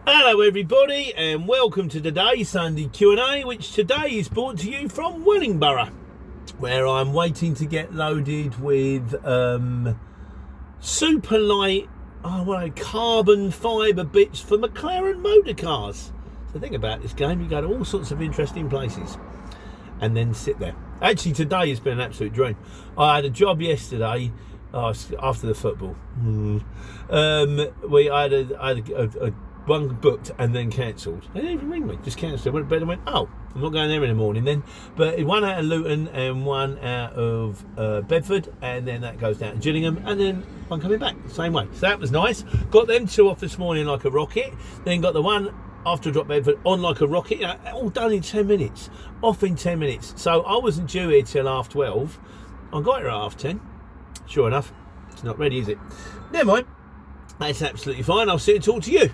Hello everybody and welcome to today's Sunday Q&A, which today is brought to you from Wellingborough, where I'm waiting to get loaded with super light carbon fibre bits for McLaren motor cars. So think about this game, you go to all sorts of interesting places and then sit there. Actually today has been an absolute dream. I had a job yesterday after the football. I had a one booked and then cancelled. They didn't even ring me, just cancelled. I went to bed and went, oh, I'm not going there in the morning then. But one out of Luton and one out of Bedford, and then that goes down to Gillingham, and then one coming back same way. So that was nice. Got them two off this morning like a rocket. Then got the one after I dropped Bedford on like a rocket. You know, all done in 10 minutes. Off in 10 minutes. So I wasn't due here till 12:30. I got here at 10:30. Sure enough, it's not ready, is it? Never mind. That's absolutely fine. I'll sit and talk to you.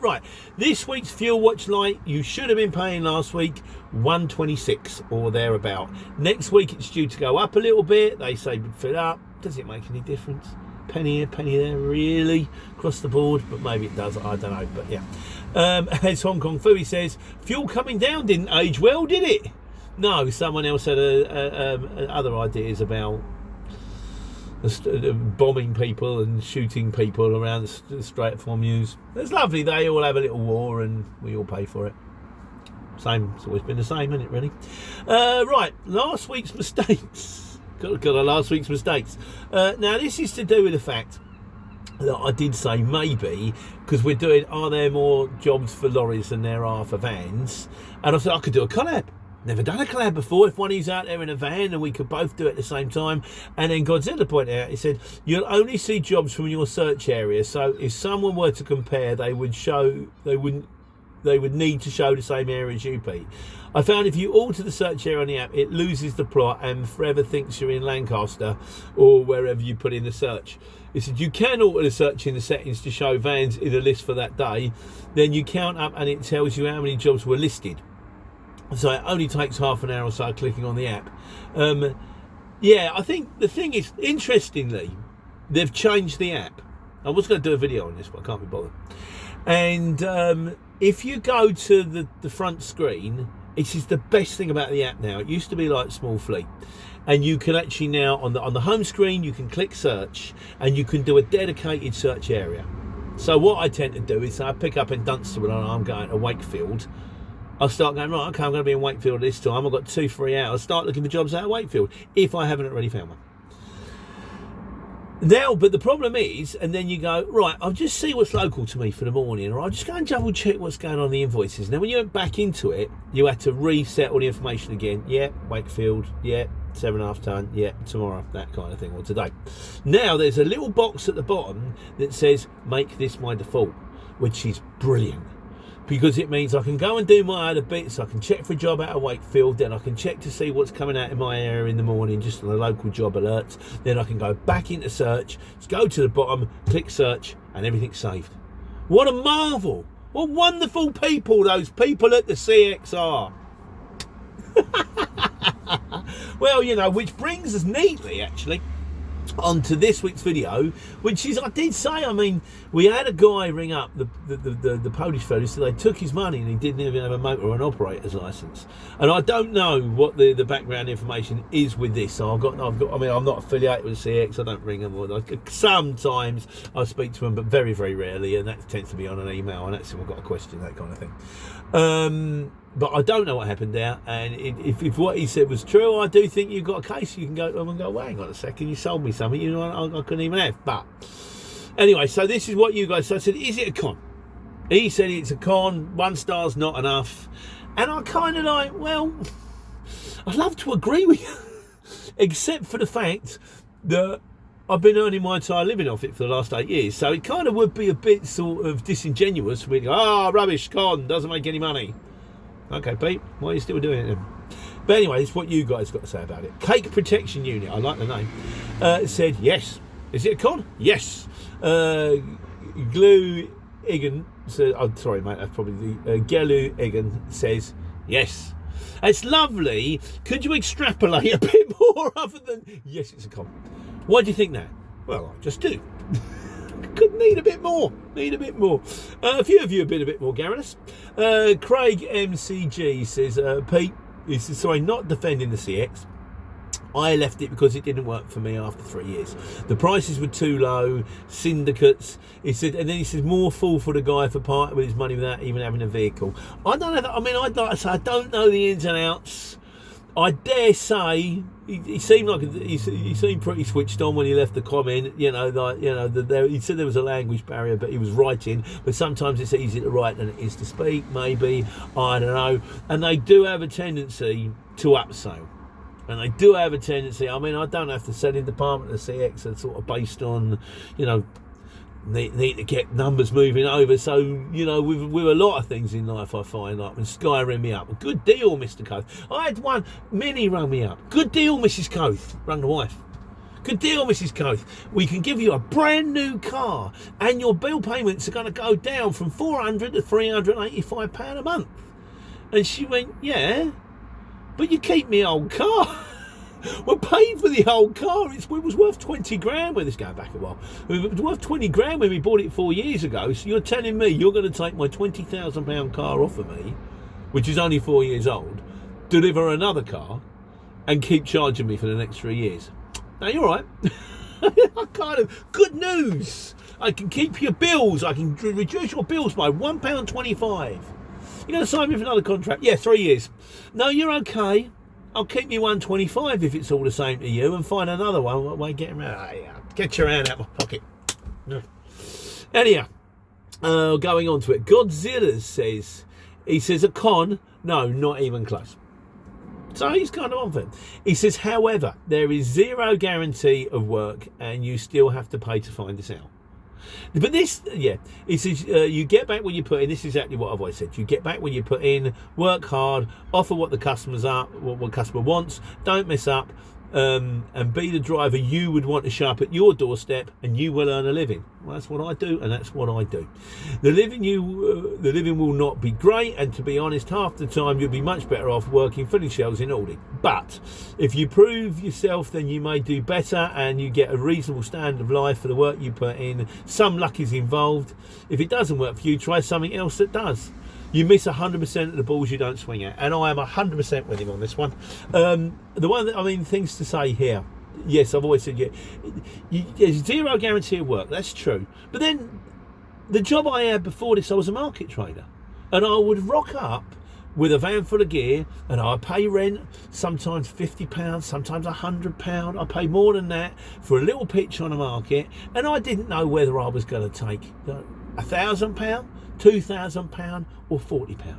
Right, this week's fuel watch light you should have been paying last week, 126 or thereabout. Next week it's due to go up a little bit. They say fill up. Does it make any difference? Penny here, penny there, really across the board, but maybe it does. I don't know, but yeah. As Hong Kong Fooey says, fuel coming down didn't age well, did it? No, someone else had other ideas about bombing people and shooting people around the Strait of Hormuz. It's lovely. They all have a little war and we all pay for it. Same. It's always been the same, isn't it, really? Right, last week's mistakes. Got our last week's mistakes. Now, this is to do with the fact that I did say maybe, because we're doing, are there more jobs for lorries than there are for vans? And I said I could do a collab. Never done a collab before. If one is out there in a van and we could both do it at the same time. And then Godzilla pointed out, he said, you'll only see jobs from your search area. So if someone were to compare, they would need to show the same area as you, Pete. I found if you alter the search area on the app, it loses the plot and forever thinks you're in Lancaster or wherever you put in the search. He said you can alter the search in the settings to show vans in the list for that day. Then you count up and it tells you how many jobs were listed. So it only takes half an hour or so clicking on the app. Yeah, I think the thing is, interestingly, they've changed the app. I was going to do a video on this, but I can't be bothered. And if you go to the front screen, this is the best thing about the app now. It used to be like Small Fleet. And you can actually now, on the home screen, you can click search and you can do a dedicated search area. So what I tend to do is I pick up in Dunstable and I'm going to Wakefield. I'll start going, right, okay, I'm going to be in Wakefield this time. I've got 2-3 hours. Start looking for jobs out of Wakefield if I haven't already found one. Now, but the problem is, and then you go, right, I'll just see what's local to me for the morning, or I'll just go and double check what's going on in the invoices. Now, when you went back into it, you had to reset all the information again. Yeah, Wakefield, yeah, 7.5 tonne, yeah, tomorrow, that kind of thing, or today. Now, there's a little box at the bottom that says, make this my default, which is brilliant. Because it means I can go and do my other bits. I can check for a job out of Wakefield. Then I can check to see what's coming out in my area in the morning, just on the local job alerts. Then I can go back into search, go to the bottom, click search, and everything's saved. What a marvel. What wonderful people those people at the CXR. Well, you know, which brings us neatly, actually, onto this week's video, which is, I did say, I mean, we had a guy ring up the Polish fellow, so they took his money and he didn't even have a motor or an operator's license. And I don't know what the background information is with this. So I mean, I'm not affiliated with CX. I don't ring them. Or sometimes I speak to them, but very, very rarely, and that tends to be on an email. And that's if I've got a question, that kind of thing. But I don't know what happened there, and if what he said was true, I do think you've got a case. You can go to them and go, well, hang on a second, you sold me something, you know, I couldn't even have. But anyway, so this is what you guys said. I said, is it a con? He said it's a con, 1 star's not enough. And I kind of like, well, I'd love to agree with you, except for the fact that I've been earning my entire living off it for the last 8 years. So it kind of would be a bit sort of disingenuous for me to go, rubbish, con, doesn't make any money. Okay, Pete, why are you still doing it then? But anyway, it's what you guys got to say about it. Cake Protection Unit, I like the name, said yes. Is it a con? Yes. Glue Egan said, oh, sorry, mate, that's probably the Gelu Egan says yes. It's lovely. Could you extrapolate a bit more other than yes, it's a con? Why do you think that? Well, I just do. could need a bit more. A few of you have been a bit more garrulous. Craig MCG says, Pete, he says, sorry, not defending the CX. I left it because it didn't work for me after 3 years. The prices were too low, syndicates. He said, and then he says, more fool for the guy for parting with his money without even having a vehicle. I don't know. I'd like to say I don't know the ins and outs. I dare say he seemed like he seemed pretty switched on when he left the comment. He said there was a language barrier, but he was writing. But sometimes it's easier to write than it is to speak. Maybe, I don't know. And they do have a tendency to upsell. And they do have a tendency. I don't know if the selling department of the CX are sort of based on, need to get numbers moving over. So, with a lot of things in life, I find, like when Sky rang me up, good deal, Mr. Coath. I had one, Minnie rang me up. Good deal, Mrs. Coath. Rang the wife. Good deal, Mrs. Coath. We can give you a brand new car, and your bill payments are going to go down from £400 to £385 a month. And she went, yeah, but you keep me old car. We're paid for the old car. It was worth 20 grand when this going back a while. It was worth 20 grand when we bought it 4 years ago. So you're telling me you're going to take my £20,000 car off of me, which is only 4 years old, deliver another car, and keep charging me for the next 3 years? Now you're right. Good news. I can keep your bills. I can reduce your bills by £1.25. You're going to sign me for another contract? Yeah, 3 years. No, you're okay. I'll keep you £1.25 if it's all the same to you, and find another one. Wait, get your hand out of my pocket. Anyhow, going on to it. Godzilla says, a con? No, not even close. So he's kind of on for it. He says, however, there is zero guarantee of work, and you still have to pay to find this out. But this, yeah, he says, you get back what you put in. This is exactly what I've always said. You get back what you put in, work hard, offer what the customers are, what customer wants, don't mess up, and be the driver you would want to show up at your doorstep, and you will earn a living. Well, that's what I do, and that's what I do. The living will not be great, and to be honest, half the time you'll be much better off working filling shelves in Aldi. But if you prove yourself, then you may do better, and you get a reasonable standard of life for the work you put in. Some luck is involved. If it doesn't work for you, try something else that does. You miss 100% of the balls you don't swing at, and I am 100% with him on this one. The one that, things to say here. Yes, I've always said, there's zero guarantee of work. That's true. But then, the job I had before this, I was a market trader, and I would rock up with a van full of gear, and I pay rent, sometimes £50, sometimes £100. I pay more than that for a little pitch on a market, and I didn't know whether I was going to take £1,000, £2,000 or £40.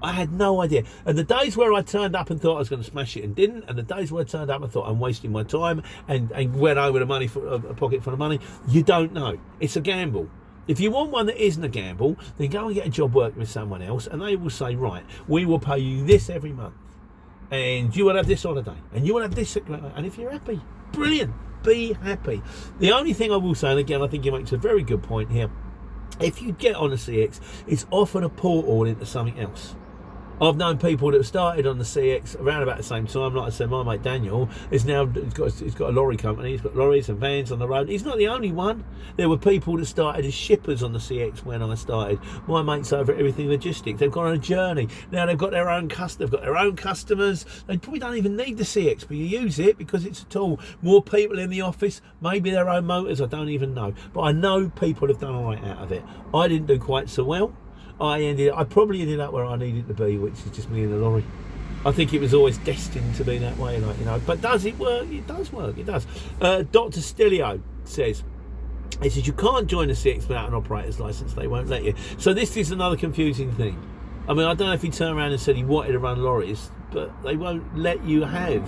I had no idea. And the days where I turned up and thought I was going to smash it and didn't, and the days where I turned up and thought I'm wasting my time and went over the money for a pocket full of money, you don't know. It's a gamble. If you want one that isn't a gamble, then go and get a job working with someone else, and they will say, right, we will pay you this every month, and you will have this holiday, and you will have this, and if you're happy, brilliant, be happy. The only thing I will say, and again I think he makes a very good point here, if you get on a CX, it's often a portal into something else. I've known people that have started on the CX around about the same time. Like I said, my mate Daniel is now he's got a lorry company. He's got lorries and vans on the road. He's not the only one. There were people that started as shippers on the CX when I started. My mates over at Everything Logistics. They've gone on a journey. Now they've got their own customers. They probably don't even need the CX, but you use it because it's a tool. More people in the office, maybe their own motors. I don't even know, but I know people have done all right out of it. I didn't do quite so well. I probably ended up where I needed to be, which is just me in a lorry. I think it was always destined to be that way, But does it work? It does work. It does. Dr. Stilio says, you can't join a CX without an operator's license. They won't let you. So this is another confusing thing. I don't know if he turned around and said he wanted to run lorries, but they won't let you have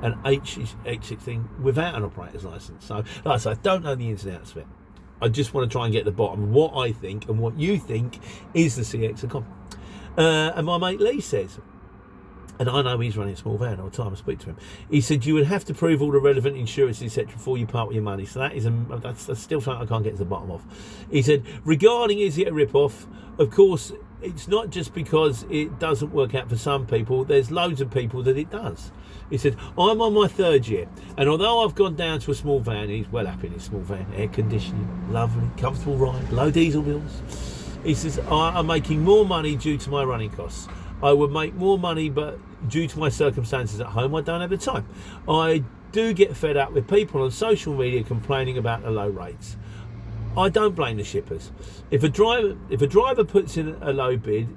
an H16 without an operator's license. So, like I said, I don't know the ins and outs of it. I just want to try and get to the bottom of what I think and what you think is the CX economy. And my mate Lee says, and I know he's running a small van all the time, I speak to him. He said you would have to prove all the relevant insurance, etc., before you part with your money. So that's still something I can't get to the bottom of. He said, regarding is it a rip-off? Of course, it's not just because it doesn't work out for some people. There's loads of people that it does. He said, I'm on my 3rd year, and although I've gone down to a small van, he's well happy in his small van, air conditioning, lovely, comfortable ride, low diesel bills. He says, I'm making more money due to my running costs. I would make more money, but due to my circumstances at home, I don't have the time. I do get fed up with people on social media complaining about the low rates. I don't blame the shippers. If a driver puts in a low bid,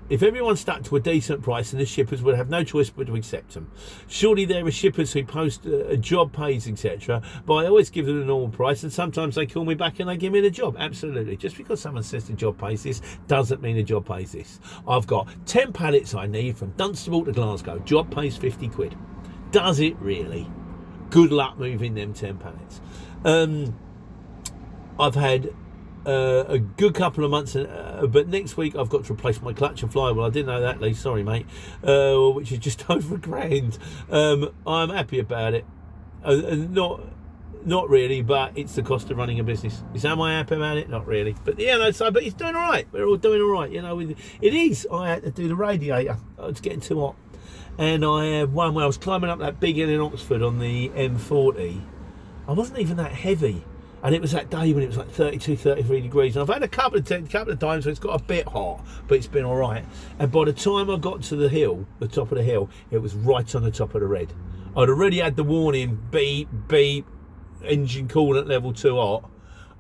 if everyone stuck to a decent price, then the shippers would have no choice but to accept them. Surely there are shippers who post a job pays, etc., but I always give them a normal price, and sometimes they call me back and they give me the job. Absolutely. Just because someone says the job pays this doesn't mean the job pays this. I've got 10 pallets I need from Dunstable to Glasgow. Job pays 50 quid. Does it really? Good luck moving them 10 pallets. I've had a good couple of months, but next week I've got to replace my clutch and flywheel. I didn't know that, Lee. Sorry, mate. Which is just over £1,000. I'm happy about it. Not really, but it's the cost of running a business. Am I happy about it? Not really. But yeah, no. So, but it's doing all right. We're all doing all right. You know, it is. I had to do the radiator. It's getting too hot, and I had one where I was climbing up that big hill in Oxford on the M40. I wasn't even that heavy. And it was that day when it was like 32, 33 degrees. And I've had a couple of times where it's got a bit hot, but it's been all right. And by the time I got to the hill, the top of the hill, it was right on the top of the red. I'd already had the warning, beep, beep, engine coolant level too hot.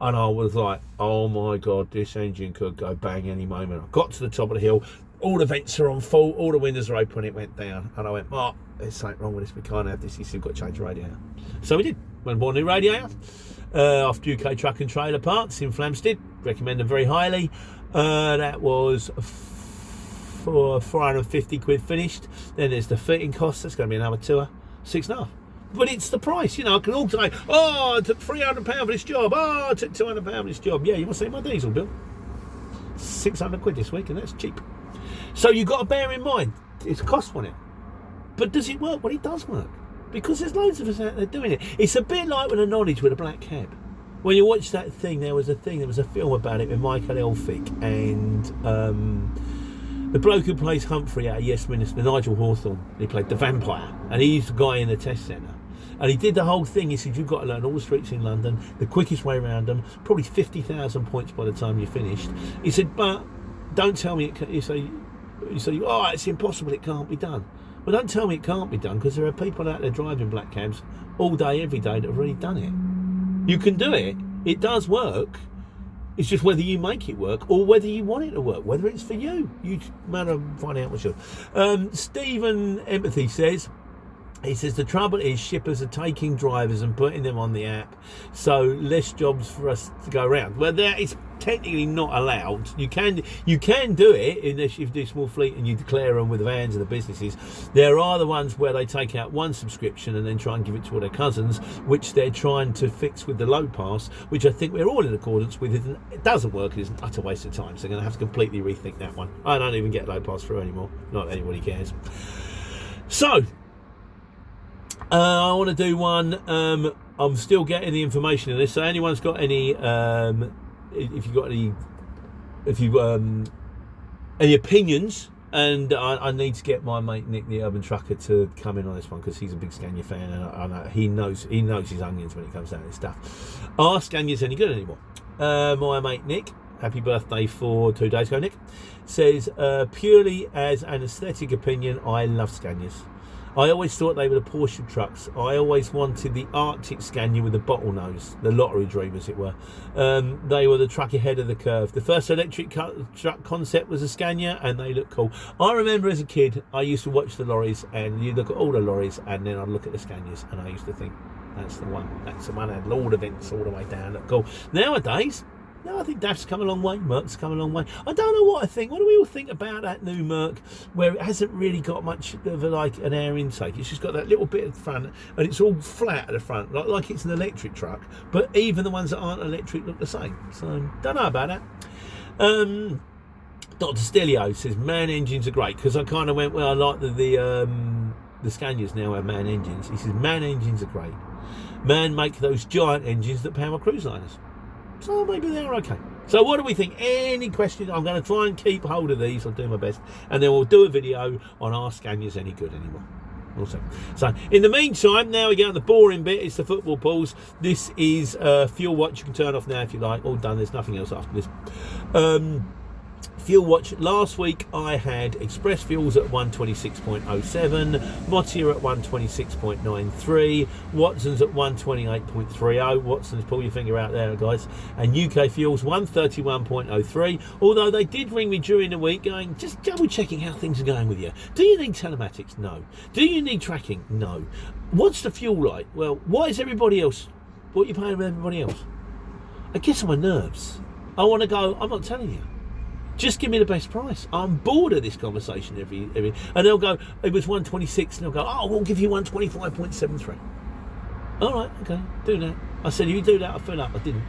And I was like, oh my God, this engine could go bang any moment. I got to the top of the hill. All the vents are on full, all the windows are open, it went down. And I went, Mark, there's something wrong with this, we can't have this, you've got to change the radiator. So we did, went and bought a new radiator. Off UK Truck and Trailer Parts in Flamstead, recommend them very highly. That was for 450 quid finished. Then there's the fitting costs, that's going to be another tour, 6.5. But it's the price, you know. I can all say, oh, I took £300 for this job, oh, I took £200 for this job. Yeah, you want to see my diesel bill? 600 quid this week, and that's cheap. So you've got to bear in mind, it's a cost on it. But does it work? Well, it does work. Because there's loads of us out there doing it. It's a bit like with a knowledge with a black cab. When you watch that thing, there was a film about it with Michael Elphick and the bloke who plays Humphrey out of Yes Minister, Nigel Hawthorne. He played the vampire, and he's the guy in the test centre. And he did the whole thing. He said, you've got to learn all the streets in London, the quickest way around them, probably 50,000 points by the time you're finished. He said, but don't tell me you say, oh, it's impossible, it can't be done. Well, don't tell me it can't be done, because there are people out there driving black cabs all day, every day that have already done it. You can do it. It does work. It's just whether you make it work or whether you want it to work, whether it's for you. You matter find out what's yours. Stephen Empathy says, he says the trouble is shippers are taking drivers and putting them on the app, so less jobs for us to go around. Well, that is technically not allowed. You can do it unless you do small fleet and you declare them with the vans and the businesses. There are the ones where they take out one subscription and then try and give it to all their cousins, which they're trying to fix with the low pass, which I think we're all in accordance with. It doesn't work. It's an utter waste of time. So they're going to have to completely rethink that one. I don't even get low pass through anymore. Not anybody cares. So I want to do one. I'm still getting the information in this. So anyone's got any, if you've got any opinions, and I need to get my mate Nick, the Urban Trucker, to come in on this one because he's a big Scania fan, and he knows his onions when it comes down to this stuff. Are Scanias any good anymore? My mate Nick, happy birthday for 2 days ago, Nick, says purely as an aesthetic opinion, I love Scanias. I always thought they were the Porsche trucks. I always wanted the Arctic Scania with the bottlenose, the lottery dream as it were. They were the truck ahead of the curve. The first electric truck concept was a Scania, and they look cool. I remember as a kid, I used to watch the lorries, and you look at all the lorries, and then I'd look at the Scanias, and I used to think, that's the one that had all the vents all the way down, look cool. Nowadays, no, I think DAF's come a long way, Merc's come a long way. I don't know what I think. What do we all think about that new Merc, where it hasn't really got much of an air intake? It's just got that little bit at the front, and it's all flat at the front, like it's an electric truck. But even the ones that aren't electric look the same. So, don't know about that. Dr. Stelio says, man engines are great, because I kind of went, well, I like the Scanias now have man engines. He says, man engines are great. Man make those giant engines that power cruise liners. So maybe they're okay. So what do we think? Any questions? I'm going to try and keep hold of these. I'll do my best. And then we'll do a video on are Scanias any good anymore. Also. So in the meantime, now we get on the boring bit. It's the football pools. This is fuel watch. You can turn off now if you like. All done. There's nothing else after this. Fuel watch. Last week I had Express Fuels at 126.07, Motia at 126.93, Watson's at 128.30. Watson's, pull your finger out there, guys. And UK Fuels 131.03. Although they did ring me during the week, going just double checking how things are going with you. Do you need telematics? No. Do you need tracking? No. What's the fuel like? Well, why is everybody else? What are you paying with everybody else? It gets on my nerves. I want to go. I'm not telling you. Just give me the best price. I'm bored of this conversation every and they'll go, it was 126, and they'll go, oh, we'll give you 125.73. All right, okay, do that. I said, if you do that, I'll fill up. I didn't.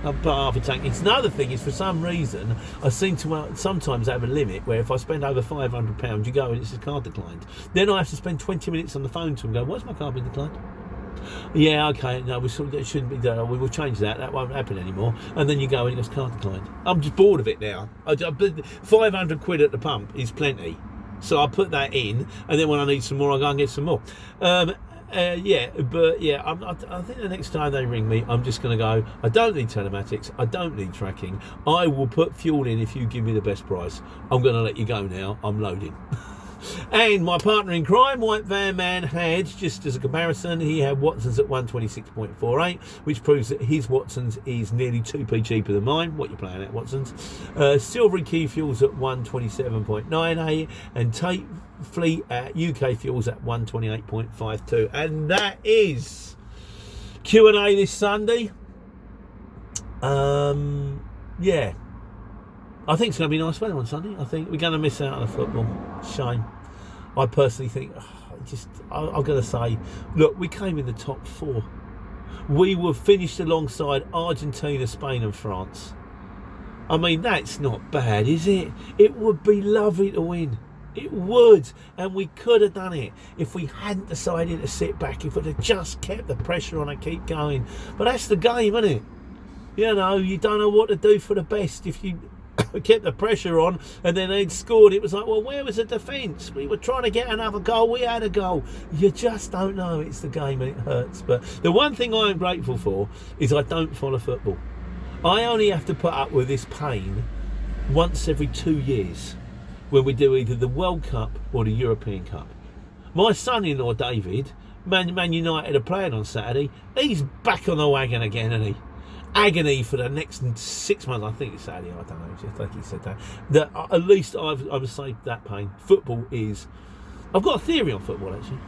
I put half a tank. It's another thing is, for some reason, I seem to sometimes have a limit where if I spend over £500, you go and it's a card declined. Then I have to spend 20 minutes on the phone to them and go, why's my card been declined? Yeah, okay, no, it shouldn't be done. We will change that. That won't happen anymore. And then you go and it goes, card declined. I'm just bored of it now. 500 quid at the pump is plenty. So I put that in, and then when I need some more, I go and get some more. I think the next time they ring me, I'm just going to go, I don't need telematics, I don't need tracking. I will put fuel in if you give me the best price. I'm going to let you go now. I'm loading. And my partner in crime, White Van Man, had, just as a comparison, he had Watson's at 126.48, which proves that his Watson's is nearly 2p cheaper than mine. What you playing at, Watson's? Silvery Key Fuels at 127.98, and Tate Fleet at UK Fuels at 128.52. And that is Q&A this Sunday. Yeah. I think it's going to be nice weather on Sunday. I think we're going to miss out on the football. Shame. I personally think, I'm going to say, look, we came in the top 4. We were finished alongside Argentina, Spain and France. I mean, that's not bad, is it? It would be lovely to win. It would. And we could have done it if we hadn't decided to sit back, if we'd have just kept the pressure on and keep going. But that's the game, isn't it? You know, you don't know what to do for the best. If you kept the pressure on and then they'd scored, it was like, well, where was the defence? We were trying to get another goal, we had a goal. You just don't know. It's the game and it hurts. But the one thing I am grateful for is I don't follow football. I only have to put up with this pain once every 2 years when we do either the World Cup or the European Cup. My son-in-law David, Man United are playing on Saturday, he's back on the wagon again, isn't he? Agony for the next 6 months. I think it's Saturday, I don't know, I think he said that at least I've saved that pain. Football is, I've got a theory on football actually.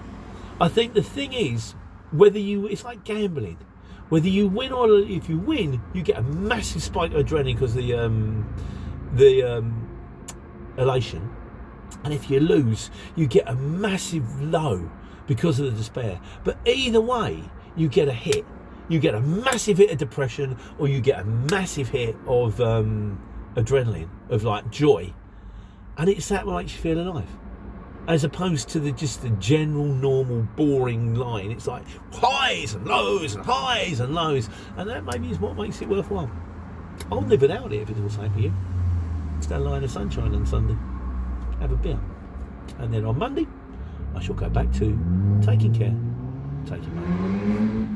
I think the thing is, it's like gambling, whether you win or if you win, you get a massive spike of adrenaline because the elation, and if you lose, you get a massive low because of the despair. But either way, you get a hit. You get a massive hit of depression, or you get a massive hit of adrenaline, of like joy, and it's that what makes you feel alive, as opposed to the general normal boring line. It's like highs and lows and highs and lows, and that maybe is what makes it worthwhile. I'll live without it if it's all the same for you. Stand lie in the sunshine on Sunday, have a beer, and then on Monday I shall go back to taking care, taking money.